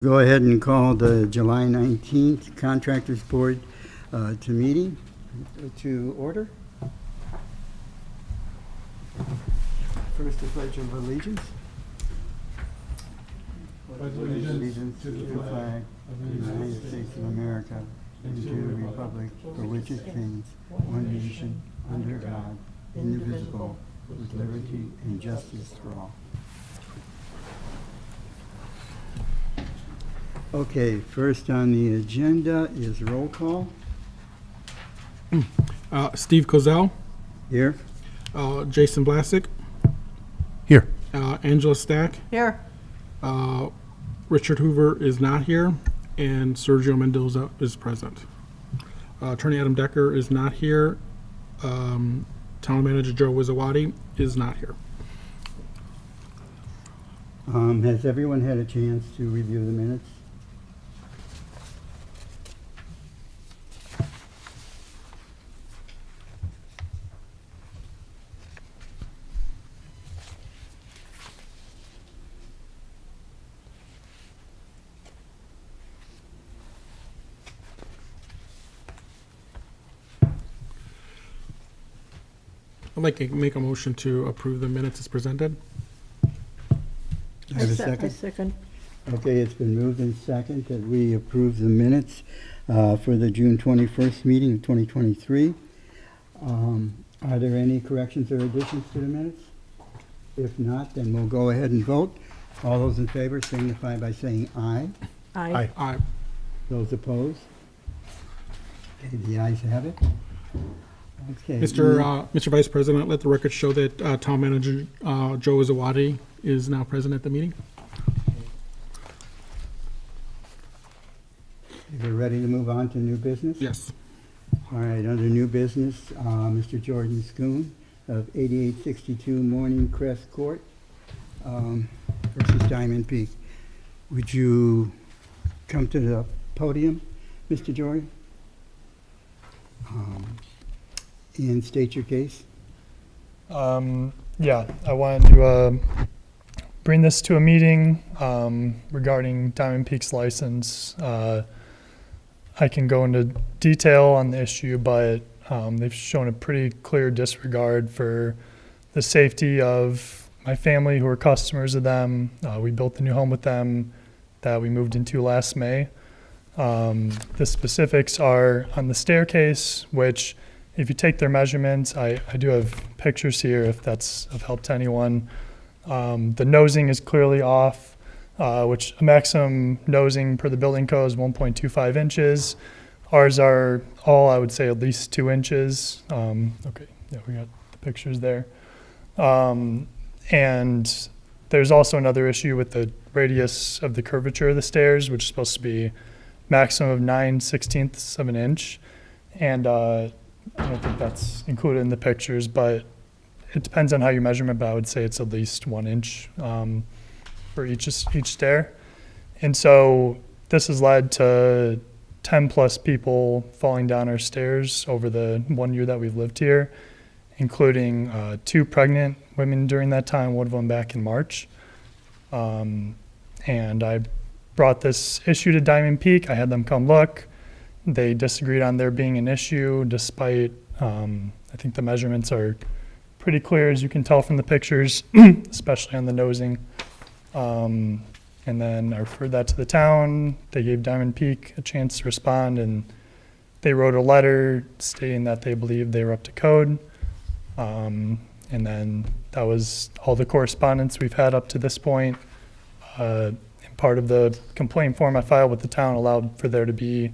Go ahead and call the July 19th Contractors Board to order. First, the Pledge of Allegiance. Pledge allegiance to the flag of the United States of America and to the republic for which it stands, one nation, under God, indivisible, with liberty and justice for all. Okay, first on the agenda is roll call. Steve Kozel, Here. Jason Blasick, Here. Angela Stack, Here. Richard Hoover is not here, and Sergio Mendoza is present. Attorney Adam Decker is not here. Town Manager Joe Wizawati is not here. Has everyone had a chance to review the minutes? I'd like to make a motion to approve the minutes as presented. I have a I second. second. Okay, it's been moved in second that we approve the minutes for the June 21st meeting of 2023. Are there any corrections or additions to the minutes? If not, then we'll go ahead and vote. All those in favor signify by saying aye. Aye. Aye. Those opposed? Okay, the ayes have it. Okay. Mr. Vice President, let the record show that Town Manager Joe Wizawati is now present at the meeting. We're ready to move on to new business? Yes. All right, under new business, Mr. Jordan Schoon of 8862 Morning Crest Court versus Diamond Peak. Would you come to the podium, Mr. Jordan? And state your case. Yeah, I wanted to bring this to a meeting regarding Diamond Peak's license. I can go into detail on the issue, but they've shown a pretty clear disregard for the safety of my family who are customers of them. We built the new home with them that we moved into last May. The specifics are on the staircase, which if you take their measurements, I do have pictures here if that's of help to anyone. The nosing is clearly off, which a maximum nosing per the building code is 1.25 inches. Ours are all, I would say, at least 2 inches. Okay, yeah, we got the pictures there. And there's also another issue with the radius of the curvature of the stairs, which is supposed to be maximum of 9/16ths of an inch. And I don't think that's included in the pictures, but it depends on how you measure it, but I would say it's at least 1 inch for each stair. And so this has led to 10 plus people falling down our stairs over the 1 year that we've lived here, including 2 pregnant women during that time, one of them back in March. And I brought this issue to Diamond Peak. I had them come look. They disagreed on there being an issue, despite I think the measurements are pretty clear, as you can tell from the pictures, especially on the nosing. And then I referred that to the town. They gave Diamond Peak a chance to respond, and they wrote a letter stating that they believed they were up to code. And then that was all the correspondence we've had up to this point. And part of the complaint form I filed with the town allowed for there to be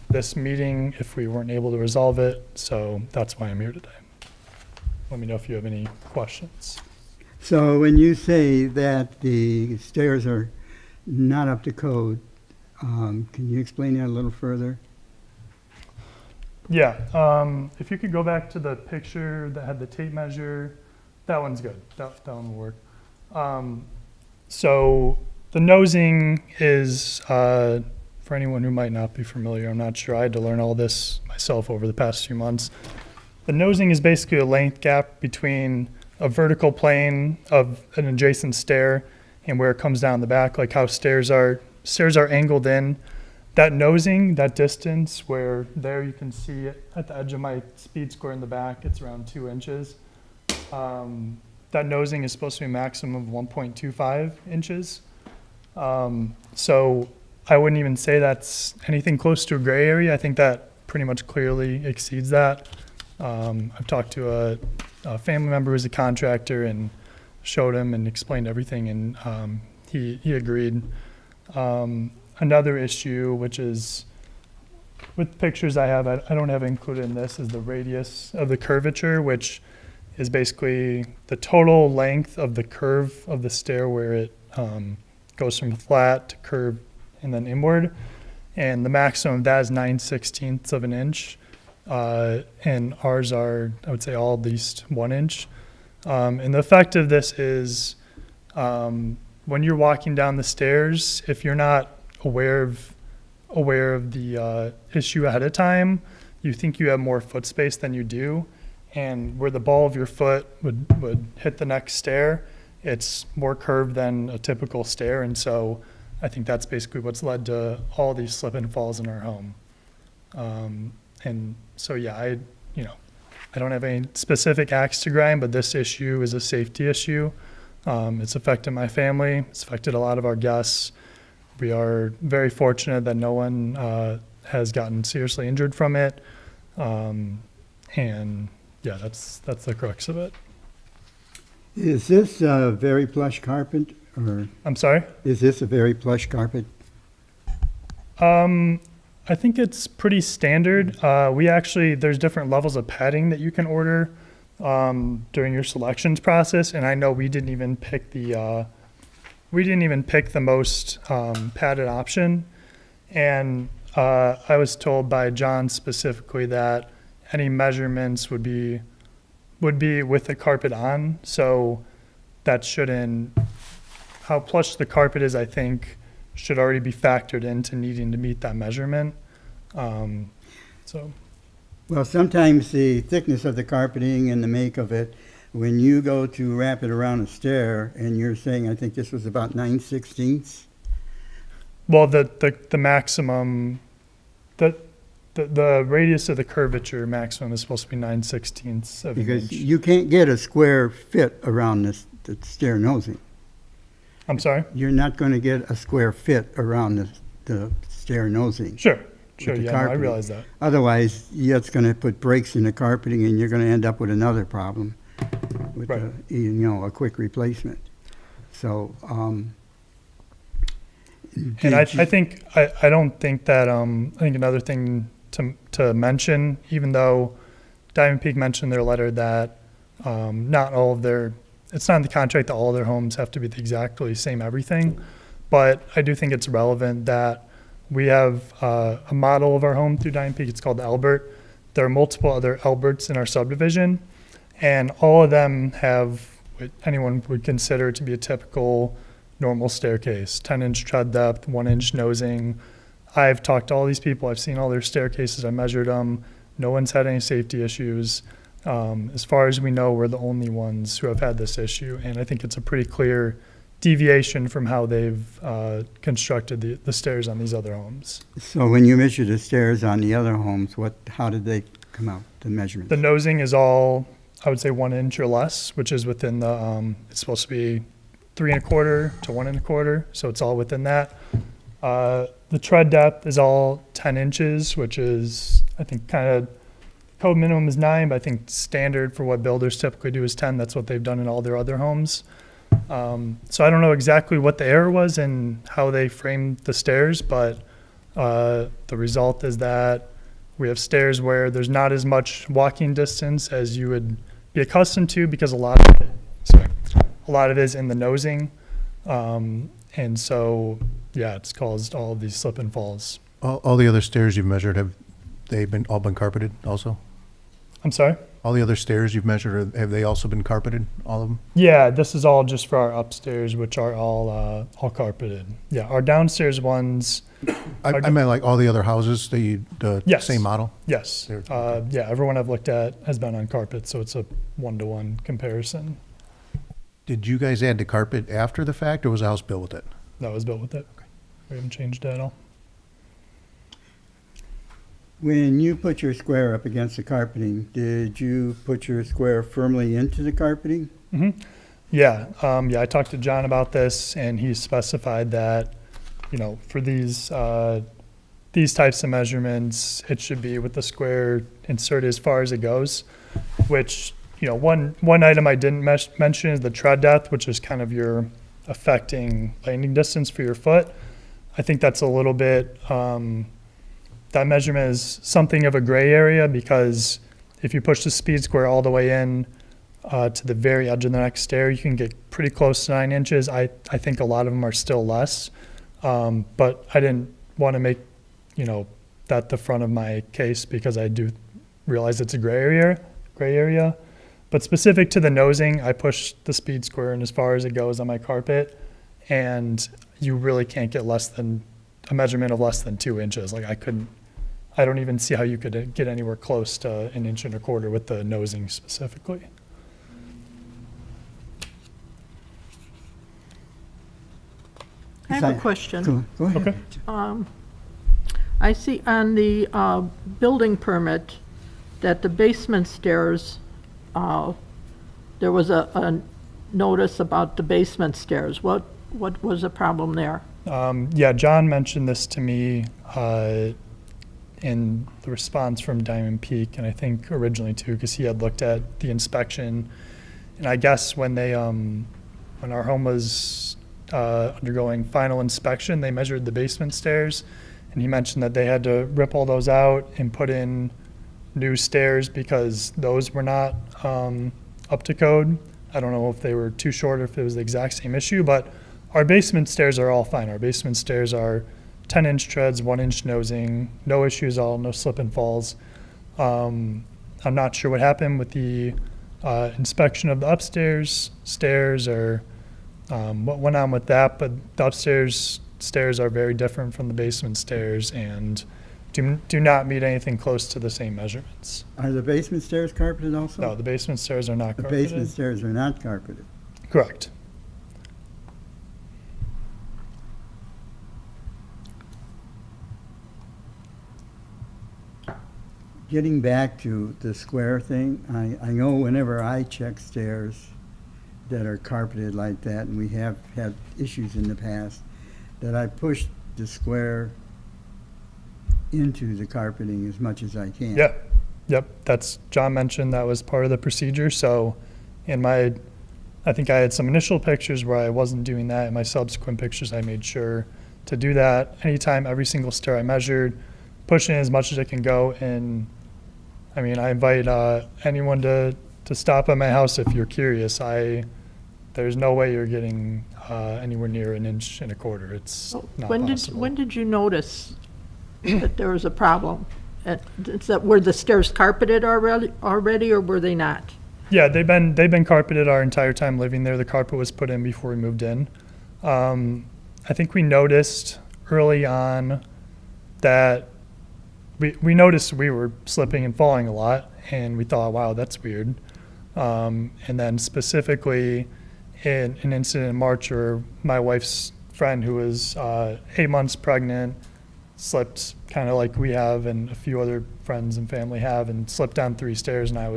this meeting if we weren't able to resolve it. So that's why I'm here today. Let me know if you have any questions. So when you say that the stairs are not up to code, can you explain that a little further? Yeah, if you could go back to the picture that had the tape measure, that one's good. That one will work. So the nosing is, for anyone who might not be familiar, I'm not sure, I had to learn all this myself over the past few months. The nosing is basically a length gap between a vertical plane of an adjacent stair and where it comes down the back, like how stairs are stairs are angled in. That nosing, that distance where there you can see it at the edge of my speed square in the back, it's around 2 inches. That nosing is supposed to be a maximum of 1.25 inches. So I wouldn't even say that's anything close to a gray area. I think that pretty much clearly exceeds that. I've talked to a family member who's a contractor and showed him and explained everything, and he agreed. Another issue, which is with pictures I have, I don't have included in this, is the radius of the curvature, which is basically the total length of the curve of the stair where it goes from flat to curve and then inward. And the maximum of that is 9/16 of an inch. And ours are, I would say, all at least 1 inch. And the effect of this is when you're walking down the stairs, if you're not aware of the issue ahead of time, you think you have more foot space than you do. And where the ball of your foot would hit the next stair, it's more curved than a typical stair. And so I think that's basically what's led to all these slip and falls in our home. And so, yeah, I don't have any specific axe to grind, but this issue is a safety issue. It's affected my family. It's affected a lot of our guests. We are very fortunate that no one has gotten seriously injured from it. And yeah, that's the crux of it. Is this a very plush carpet, or I'm sorry? is this a very plush carpet? I think it's pretty standard. There's different levels of padding that you can order during your selections process, and I know we didn't even pick the most padded option. And I was told by John specifically that any measurements would be with the carpet on, so that shouldn't, how plush the carpet is, I think, should already be factored into needing to meet that measurement. Well, sometimes the thickness of the carpeting and the make of it, when you go to wrap it around a stair, and you're saying, I think this was about 9/16. Well, the maximum, the radius of the curvature maximum is supposed to be 9/16 of an Because inch. you can't get a square fit around the stair nosing. I'm sorry? You're not going to get a square fit around the stair nosing. Sure, the yeah, no, I carpeting. realize that. Otherwise, that's going to put breaks in the carpeting, and you're going to end up with another problem with Right. a quick replacement. So, And I think another thing to mention, even though Diamond Peak mentioned in their letter that it's not in the contract that all their homes have to be exactly same everything, but I do think it's relevant that we have a model of our home through Diamond Peak. It's called the Albert. There are multiple other Alberts in our subdivision, and all of them have what anyone would consider to be a typical normal staircase: 10-inch tread depth, 1-inch nosing. I've talked to all these people. I've seen all their staircases. I measured them. No one's had any safety issues. As far as we know, we're the only ones who have had this issue, and I think it's a pretty clear deviation from how they've constructed the stairs on these other homes. So when you measure the stairs on the other homes, how did they come out, the measurements? The nosing is all, I would say, 1 inch or less, which is within it's supposed to be 3 1/4 to 1 1/4, so it's all within that. The tread depth is all 10 inches, which is, I think, kind of, code minimum is 9, but I think standard for what builders typically do is 10. That's what they've done in all their other homes. So I don't know exactly what the error was and how they framed the stairs, but the result is that we have stairs where there's not as much walking distance as you would be accustomed to, because a lot of it is in the nosing. And so, yeah, it's caused all of these slip and falls. All the other stairs you've measured, have they all been carpeted also? I'm sorry? All the other stairs you've measured, have they also been carpeted, all of them? Yeah, this is all just for our upstairs, which are all carpeted. Yeah, our downstairs ones, I meant like all the other houses, the Yes. same model? yes. They're- Yeah, everyone I've looked at has been on carpet, so it's a 1-to-1 comparison. Did you guys add the carpet after the fact, or was the house built with it? That was built with it. We haven't changed it at all. When you put your square up against the carpeting, did you put your square firmly into the carpeting? Yeah, yeah, I talked to John about this, and he specified that, you know, for these types of measurements, it should be with the square inserted as far as it goes, which, you know, one item I didn't mention is the tread depth, which is kind of your affecting landing distance for your foot. I think that's a little bit, that measurement is something of a gray area, because if you push the speed square all the way in to the very edge of the next stair, you can get pretty close to 9 inches. I think a lot of them are still less, but I didn't want to make, you know, that the front of my case, because I do realize it's a gray area. But specific to the nosing, I pushed the speed square in as far as it goes on my carpet, and you really can't get less than a measurement of less than 2 inches. Like I don't even see how you could get anywhere close to 1.25 inches with the nosing specifically. I have a question. Go ahead. Okay. I see on the building permit that the basement stairs, there was a notice about the basement stairs. What was the problem there? Yeah, John mentioned this to me in the response from Diamond Peak, and I think originally too, because he had looked at the inspection. And I guess when they, when our home was undergoing final inspection, they measured the basement stairs, and he mentioned that they had to rip all those out and put in new stairs because those were not up to code. I don't know if they were too short or if it was the exact same issue, but our basement stairs are all fine. Our basement stairs are 10-inch treads, 1-inch nosing, no issues at all, no slip and falls. I'm not sure what happened with the inspection of the upstairs stairs or what went on with that, but the upstairs stairs are very different from the basement stairs and do not meet anything close to the same measurements. Are the basement stairs carpeted also? No, the basement stairs are not The carpeted. basement stairs are not carpeted. Correct. Getting back to the square thing, I know whenever I check stairs that are carpeted like that, and we have had issues in the past, that I push the square into the carpeting as much as I can. Yep. That's, John mentioned that was part of the procedure. So I think I had some initial pictures where I wasn't doing that. In my subsequent pictures, I made sure to do that. Anytime, every single stair I measured, push in as much as it can go. And I mean, I invite anyone to stop at my house if you're curious. There's no way you're getting anywhere near 1.25 inches. It's not possible. When did you notice that there was a problem? Is that, were the stairs carpeted already, or were they not? Yeah, they've been carpeted our entire time living there. The carpet was put in before we moved in. I think we noticed early on that we noticed we were slipping and falling a lot, and we thought, wow, that's weird. And then specifically in an incident in March where my wife's friend, who was 8 months pregnant, slipped kind of like we have and a few other friends and family have, and slipped down 3 stairs. And I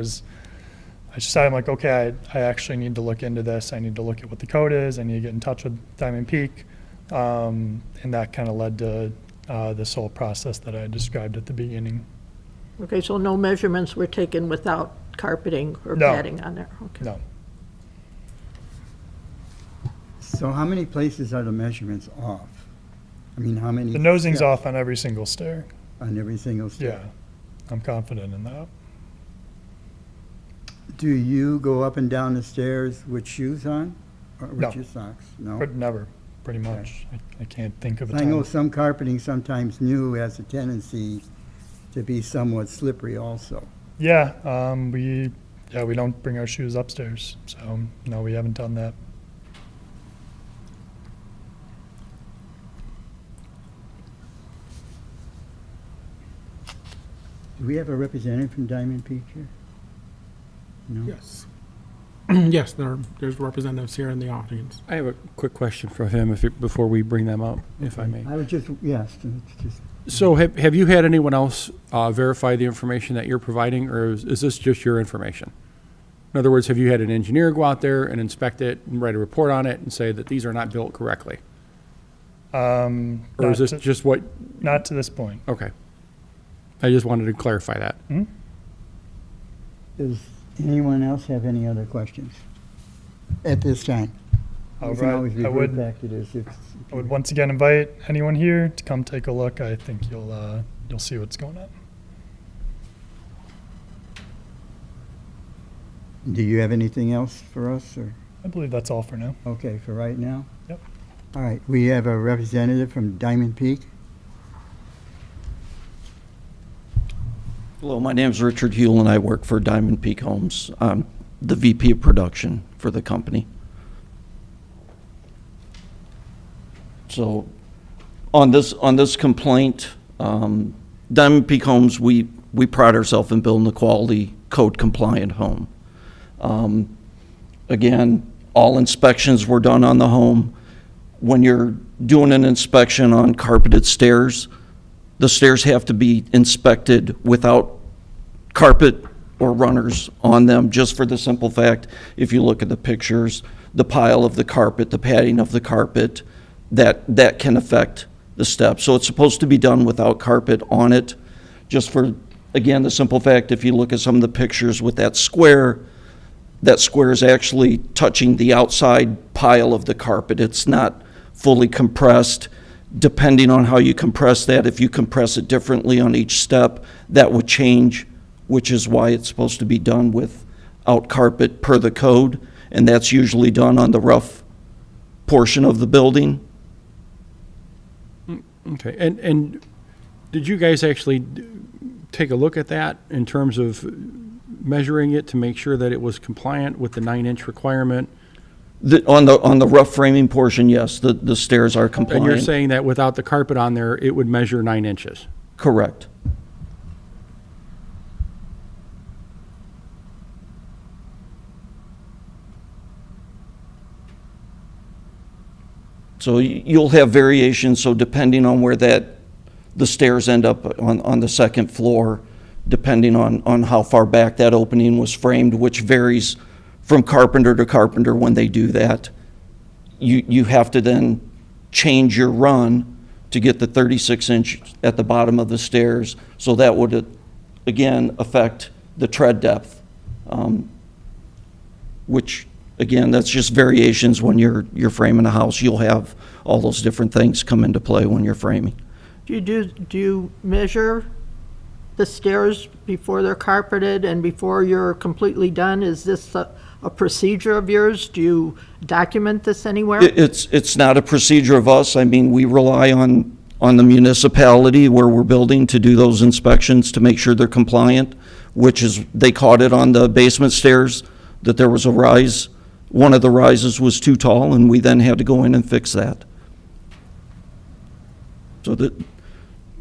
decided, I'm like, okay, I actually need to look into this. I need to look at what the code is. I need to get in touch with Diamond Peak. And that kind of led to this whole process that I described at the beginning. Okay, so no measurements were taken without carpeting or No. padding on there? Okay. No. So how many places are the measurements off? I mean, how many? The nosing's steps off on every single stair. on every single stair? Yeah, I'm confident in that. Do you go up and down the stairs with shoes on? Or No. with your socks? No? But never, pretty much. I can't think of a I know time. some carpeting, sometimes new, has a tendency to be somewhat slippery also. Yeah, we don't bring our shoes upstairs, so no, we haven't done that. Do we have a representative from Diamond Peak here? No? Yes. Yes, there's representatives here in the audience. I have a quick question for him before we bring them up, if I may. I would just, yes, it's just, So have you had anyone else verify the information that you're providing, or is this just your information? In other words, have you had an engineer go out there and inspect it and write a report on it and say that these are not built correctly? Or is this just what? Not to this point. Okay. I just wanted to clarify that. does anyone else have any other questions at this time? All We can right. always I revert would, back to this if. I would once again invite anyone here to come take a look. I think you'll see what's going on. Do you have anything else for us, or? I believe that's all for now. Okay, for right now? Yep. All right, we have a representative from Diamond Peak. Hello, my name is Richard Hewell, and I work for Diamond Peak Homes. I'm the VP of production for the company. So, on this complaint, Diamond Peak Homes, we pride ourselves in building a quality, code-compliant home. Again, all inspections were done on the home. When you're doing an inspection on carpeted stairs, the stairs have to be inspected without carpet or runners on them, just for the simple fact, if you look at the pictures, the pile of the carpet, the padding of the carpet, that can affect the steps. So it's supposed to be done without carpet on it, just for, again, the simple fact, if you look at some of the pictures with that square is actually touching the outside pile of the carpet. It's not fully compressed. Depending on how you compress that, if you compress it differently on each step, that would change, which is why it's supposed to be done without carpet per the code, and that's usually done on the rough portion of the building. Okay. And did you guys actually take a look at that in terms of measuring it to make sure that it was compliant with the 9-inch requirement? On the rough framing portion, yes, the stairs are compliant. And you're saying that without the carpet on there, it would measure 9 inches? Correct. So you'll have variations, so depending on where the stairs end up on the second floor, depending on how far back that opening was framed, which varies from carpenter to carpenter when they do that. You have to then change your run to get the 36-inch at the bottom of the stairs, so that would, again, affect the tread depth, which, again, that's just variations when you're framing a house. You'll have all those different things come into play when you're framing. Do you measure the stairs before they're carpeted and before you're completely done? Is this a procedure of yours? Do you document this anywhere? It's not a procedure of us. I mean, we rely on the municipality where we're building to do those inspections to make sure they're compliant, which is, they caught it on the basement stairs, that there was a rise. One of the rises was too tall, and we then had to go in and fix that. So that,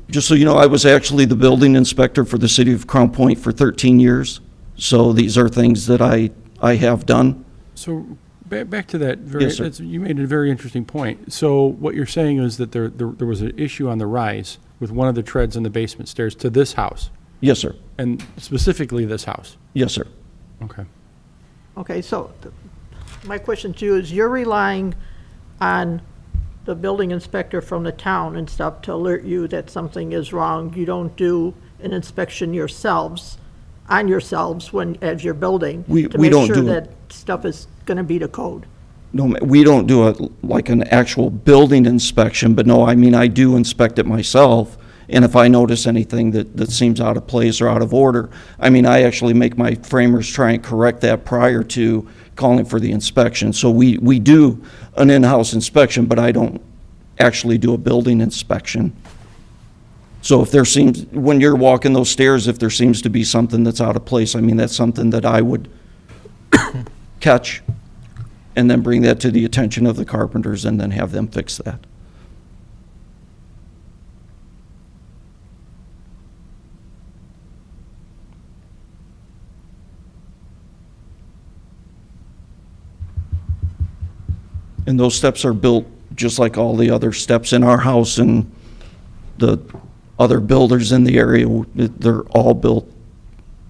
just so you know, I was actually the building inspector for the city of Crown Point for 13 years. So these are things that I have done. So back to that, Yes, sir. you made a very interesting point. So what you're saying is that there was an issue on the rise with one of the treads in the basement stairs to this house, Yes, sir. and specifically this house? Yes, sir. Okay. Okay, so my question to you is, you're relying on the building inspector from the town and stuff to alert you that something is wrong. You don't do an inspection yourselves, as you're building, We to make don't sure do that stuff is gonna be to code. No, we don't do like an actual building inspection, but no, I mean, I do inspect it myself, and if I notice anything that seems out of place or out of order, I mean, I actually make my framers try and correct that prior to calling for the inspection. So we do an in-house inspection, but I don't actually do a building inspection. So if there seems, when you're walking those stairs, if there seems to be something that's out of place, I mean, that's something that I would catch and then bring that to the attention of the carpenters and then have them fix that. And those steps are built just like all the other steps in our house and the other builders in the area. They're all built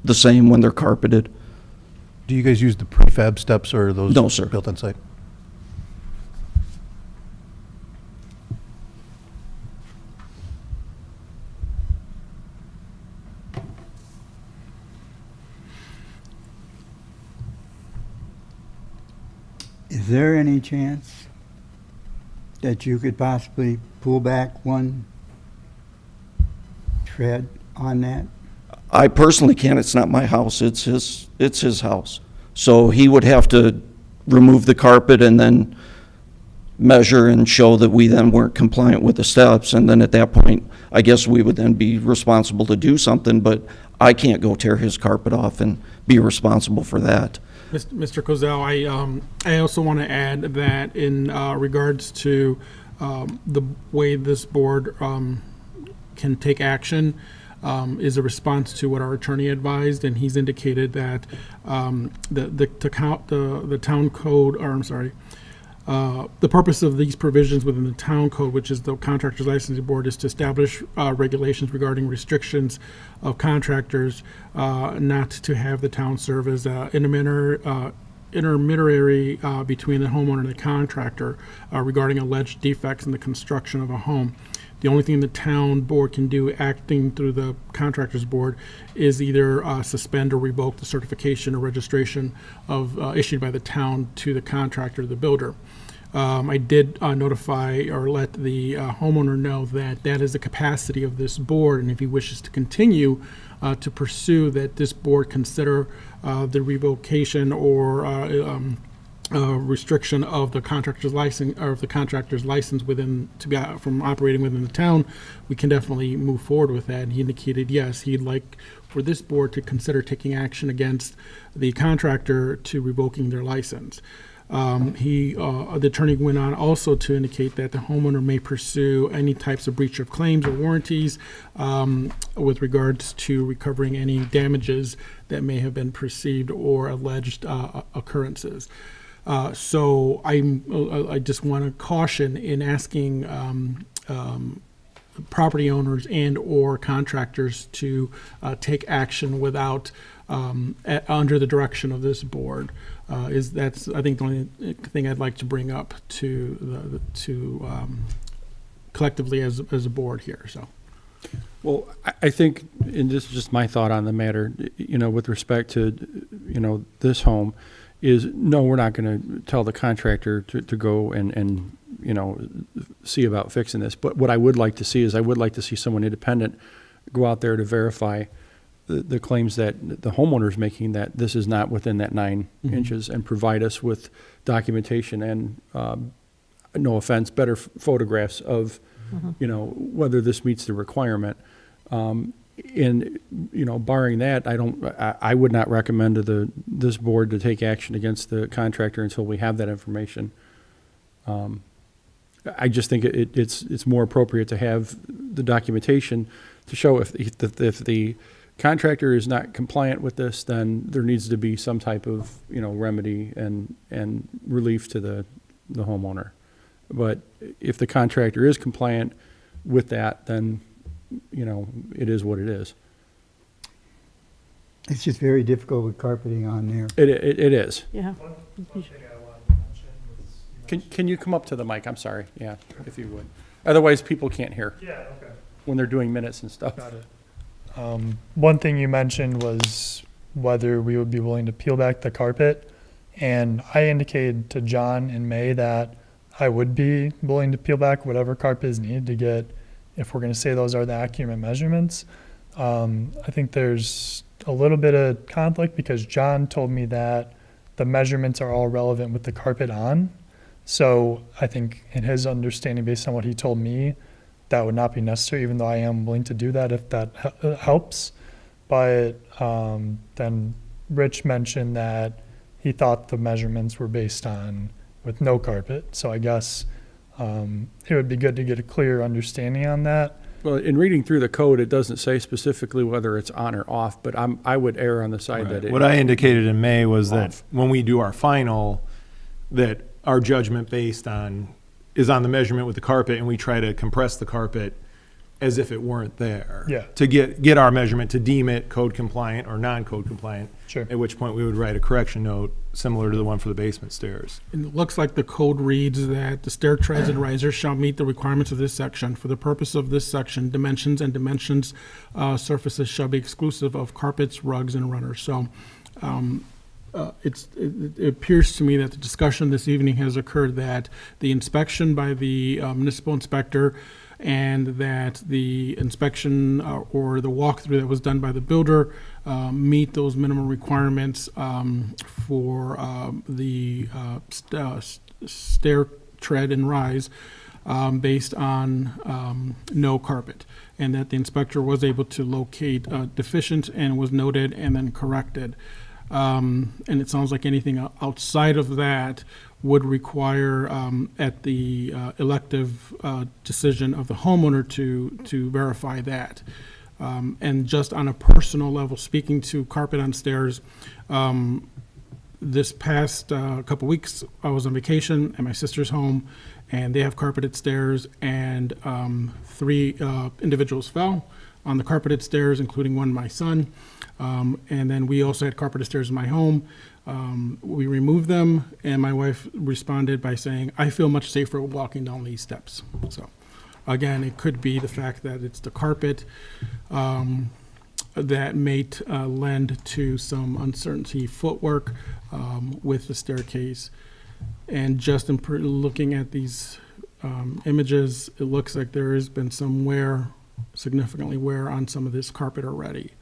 the same when they're carpeted. Do you guys use the prefab steps or are those? No, sir. Built on site? Is there any chance that you could possibly pull back one tread on that? I personally can't. It's not my house. It's his house. So he would have to remove the carpet and then measure and show that we then weren't compliant with the steps. And then at that point, I guess we would then be responsible to do something, but I can't go tear his carpet off and be responsible for that. Mr. Kozel, I also want to add that in regards to the way this board can take action is a response to what our attorney advised, and he's indicated that the town code, or I'm sorry, the purpose of these provisions within the town code, which is the Contractors Licensing Board, is to establish regulations regarding restrictions of contractors not to have the town serve as intermediary between the homeowner and the contractor regarding alleged defects in the construction of a home. The only thing the town board can do, acting through the contractors board, is either suspend or revoke the certification or registration of issued by the town to the contractor, the builder. I did notify or let the homeowner know that that is the capacity of this board, and if he wishes to continue to pursue that, this board consider the revocation or restriction of the contractor's license, or of the contractor's license within, to be from operating within the town, we can definitely move forward with that. And he indicated, yes, he'd like for this board to consider taking action against the contractor to revoking their license. The attorney went on also to indicate that the homeowner may pursue any types of breach of claims or warranties with regards to recovering any damages that may have been perceived or alleged occurrences. So I just want to caution in asking property owners and or contractors to take action without under the direction of this board. That's I think the only thing I'd like to bring up to collectively as a board here. So. Well, I think, and this is just my thought on the matter, with respect to, this home, is no, we're not going to tell the contractor to go and see about fixing this. But what I would like to see is I would like to see someone independent go out there to verify the claims that the homeowner's making, that this is not within that 9 inches, and provide us with documentation and, no offense, better photographs of, whether this meets the requirement. And, barring that, I would not recommend to this board to take action against the contractor until we have that information. I just think it's more appropriate to have the documentation to show if the contractor is not compliant with this, then there needs to be some type of, remedy and relief to the homeowner. But if the contractor is compliant with that, then it is what it is. It's just very difficult with carpeting on there. It is. Yeah. Can you come up to the mic? I'm sorry. Yeah, if you would. Otherwise, people can't hear. Yeah, okay. When they're doing minutes and stuff. Got it. One thing you mentioned was whether we would be willing to peel back the carpet. And I indicated to John in May that I would be willing to peel back whatever carpet is needed to get, if we're going to say those are the accurate measurements. I think there's a little bit of conflict because John told me that the measurements are all relevant with the carpet on. So I think in his understanding, based on what he told me, that would not be necessary, even though I am willing to do that if that helps. But then Rich mentioned that he thought the measurements were based on with no carpet. So I guess it would be good to get a clear understanding on that. Well, in reading through the code, it doesn't say specifically whether it's on or off, but I would err on the side that it. What I indicated in May was Off. that when we do our final, that our judgment is on the measurement with the carpet, and we try to compress the carpet as if it weren't there. Yeah. To get our measurement, to deem it code compliant or non-code compliant. Sure. At which point we would write a correction note similar to the one for the basement stairs. And it looks like the code reads that the stair treads and risers shall meet the requirements of this section. For the purpose of this section, dimensions surfaces shall be exclusive of carpets, rugs, and runners. So it appears to me that the discussion this evening has occurred that the inspection by the municipal inspector and that the inspection or the walkthrough that was done by the builder meet those minimum requirements for the stair tread and rise based on no carpet, and that the inspector was able to locate deficient and was noted and then corrected. And it sounds like anything outside of that would require, at the elective decision of the homeowner to verify that. And just on a personal level, speaking to carpet on stairs, this past couple weeks, I was on vacation at my sister's home, and they have carpeted stairs, and 3 individuals fell on the carpeted stairs, including one, my son. And then we also had carpeted stairs in my home. We removed them, and my wife responded by saying, I feel much safer walking down these steps. So, again, it could be the fact that it's the carpet that may lend to some uncertainty footwork with the staircase. And just in looking at these images, it looks like there has been some wear, significantly wear on some of this carpet already.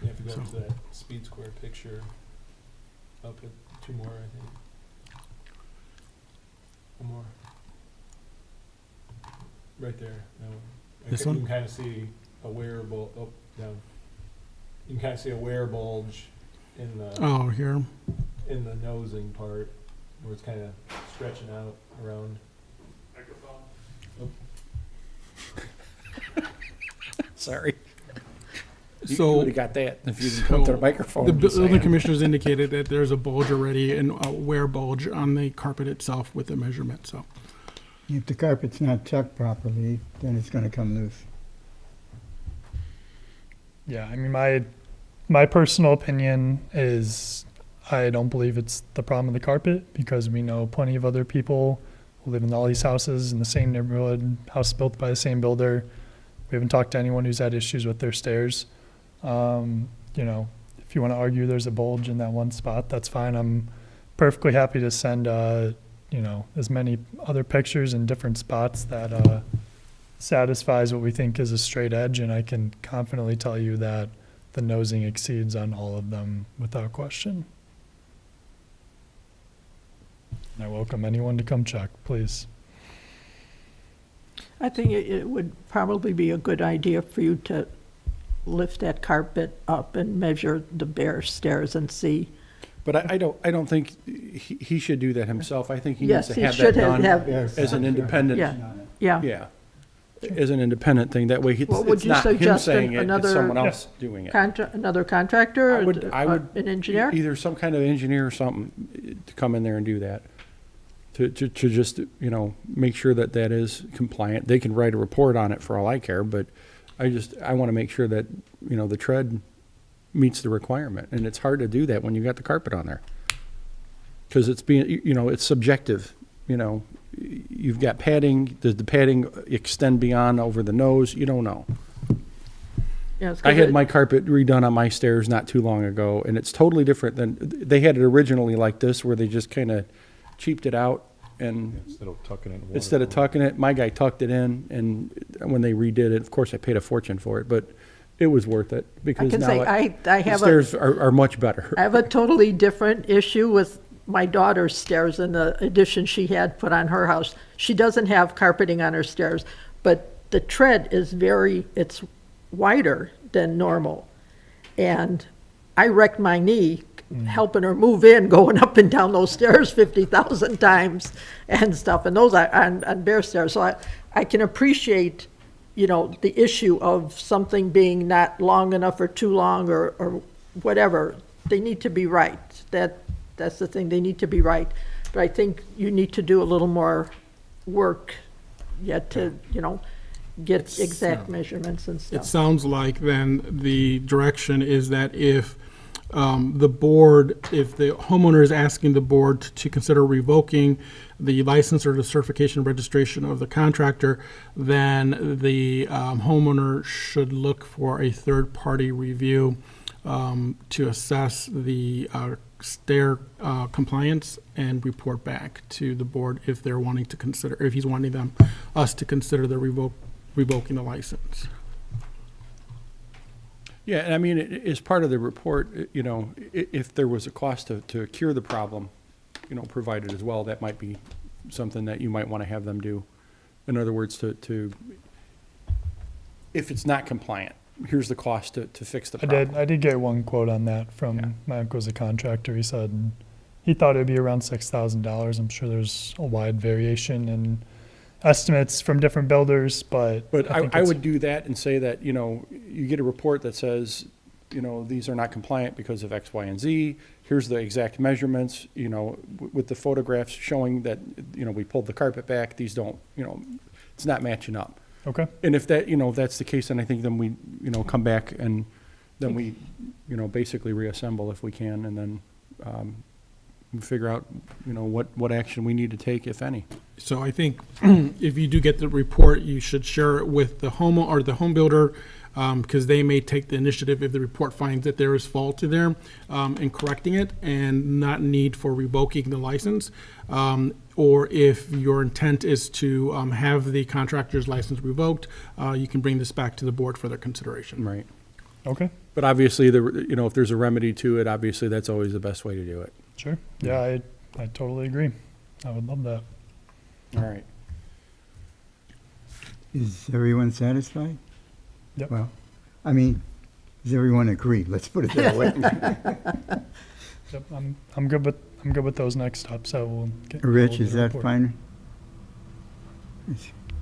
You have to go to that speed square picture. Up at 2 more, I think. 1 more. Right there. That one. This You one? can kind of see a wear bulge. Oh, down. You can kind of see a wear bulge in the Oh, here. in the nosing part, where it's kind of stretching out around. Sorry. You So would have got that if you didn't come to the microphone. the just building saying. commissioners indicated that there's a bulge already and a wear bulge on the carpet itself with the measurement. So If the carpet's not tucked properly, then it's gonna come loose. Yeah, I mean, my personal opinion is I don't believe it's the problem of the carpet, because we know plenty of other people who live in all these houses in the same neighborhood, house built by the same builder. We haven't talked to anyone who's had issues with their stairs. You know, if you want to argue there's a bulge in that one spot, that's fine. I'm perfectly happy to send, you know, as many other pictures in different spots that satisfies what we think is a straight edge, and I can confidently tell you that the nosing exceeds on all of them without question. And I welcome anyone to come check, please. I think it would probably be a good idea for you to lift that carpet up and measure the bare stairs and see. But I don't think he should do that himself. I think he needs Yes, to he have should that done have, as an independent. Yeah. yeah. Yeah, as an independent thing. That way, Well, would it's you not him suggest saying it, it's another- someone else doing it. Another contractor? I or would, an engineer? either some kind of engineer or something to come in there and do that. To just, you know, make sure that that is compliant. They can write a report on it for all I care, but I want to make sure that, you know, the tread meets the requirement. And it's hard to do that when you got the carpet on there. Because it's being, you know, it's subjective. You know, you've got padding, does the padding extend beyond over the nose? You don't know. Yes, 'cause I had it- my carpet redone on my stairs not too long ago, and it's totally different than, they had it originally like this, where they just kind of cheaped it out, and Instead of tucking it in water. instead of tucking it, my guy tucked it in, and when they redid it, of course, I paid a fortune for it, but it was worth it, I because can now say, the I have a, stairs are much better. I have a totally different issue with my daughter's stairs and the addition she had put on her house. She doesn't have carpeting on her stairs, but the tread is it's wider than normal. And I wrecked my knee helping her move in, going up and down those stairs 50,000 times and stuff. And those are on bare stairs. So I can appreciate, you know, the issue of something being not long enough or too long or whatever. They need to be right. That's the thing. They need to be right. But I think you need to do a little more work yet to, get exact measurements and It stuff. sounds like then the direction is that if the board, if the homeowner is asking the board to consider revoking the license or the certification and registration of the contractor, then the homeowner should look for a third-party review to assess the stair compliance and report back to the board if they're wanting to consider, if he's wanting us to consider the revoking the license. Yeah, and I mean, as part of the report, if there was a cost to cure the problem, provided as well, that might be something that you might want to have them do. In other words, if it's not compliant, here's the cost to fix the problem. I did get one quote on that from my uncle's a contractor. He said he thought it'd be around $6,000. I'm sure there's a wide variation in estimates from different builders, but I think would do that and say that, you get a report that says, these are not compliant because of X, Y, and Z. Here's the exact measurements, with the photographs showing that, we pulled the carpet back. These don't, it's not matching up. okay. And if that, if that's the case, then I think then we, come back and then we, basically reassemble if we can, and then figure out, what action we need to take, if any. So I think if you do get the report, you should share it with the home or the home builder, because they may take the initiative if the report finds that there is fault to there in correcting it and not need for revoking the license. Or if your intent is to have the contractor's license revoked, you can bring this back to the board for their consideration. Right. Okay. But obviously, if there's a remedy to it, obviously that's always the best way to do it. Sure. Yeah, I totally agree. I would love that. All right. Is everyone satisfied? Yep. Well, I mean, does everyone agree? Let's put it that way. Yep, I'm good with those next steps. I will get. Rich, hold of is the that report. fine?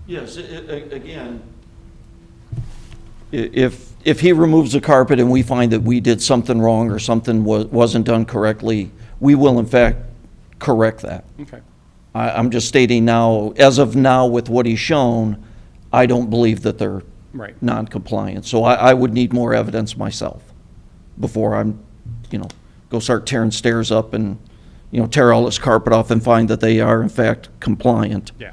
Yes, again, if he removes the carpet and we find that we did something wrong or something wasn't done correctly, we will in fact correct that. Okay. I'm just stating now, as of now, with what he's shown, I don't believe that they're Right. non-compliant. So I would need more evidence myself before I'm, go start tearing stairs up and, tear all this carpet off and find that they are in fact compliant. Yeah.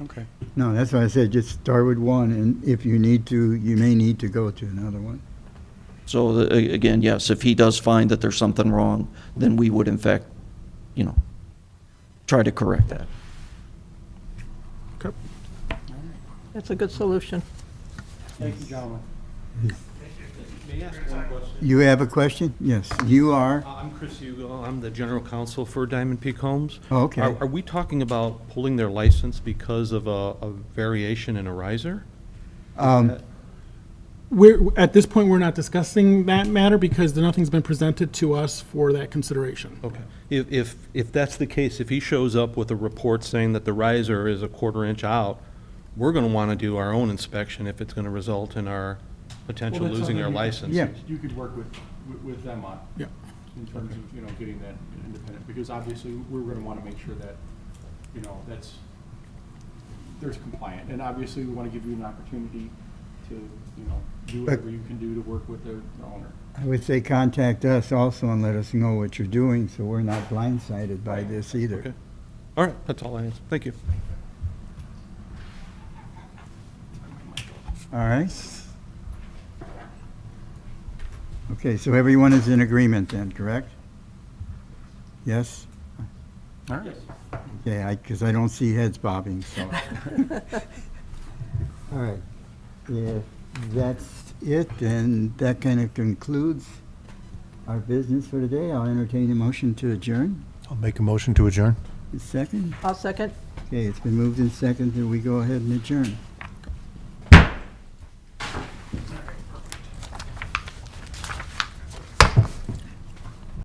Okay. No, that's why I said just start with one, and if you need to, you may need to go to another one. So again, yes, if he does find that there's something wrong, then we would in fact, try to correct that. Okay. That's a good solution. Thank you, gentlemen. May I ask one question? You have a question? Yes, you are. I'm Chris Hugo. I'm the general counsel for Diamond Peak Homes. Oh, okay. Are we talking about pulling their license because of a variation in a riser? At this point, we're not discussing that matter because nothing's been presented to us for that consideration. Okay. If that's the case, if he shows up with a report saying that the riser is a quarter-inch out, we're going to want to do our own inspection if it's going to result in our potential losing our license. Yeah. You could work with them on. Yeah. In terms of, getting that independent, because obviously we're gonna wanna make sure that, there's compliant, and obviously we wanna give you an opportunity to, do whatever you can do to work with the owner. I would say contact us also and let us know what you're doing, so we're not blindsided by this either. Okay. All right, that's all I ask. Thank you. All right? Okay, so everyone is in agreement then, correct? Yes? All right. Okay, because I don't see heads bobbing, so. All right. If that's it, then that kind of concludes our business for today. I'll entertain a motion to adjourn. I'll make a motion to adjourn. A second? I'll second. Okay, it's been moved and seconded. We go ahead and adjourn.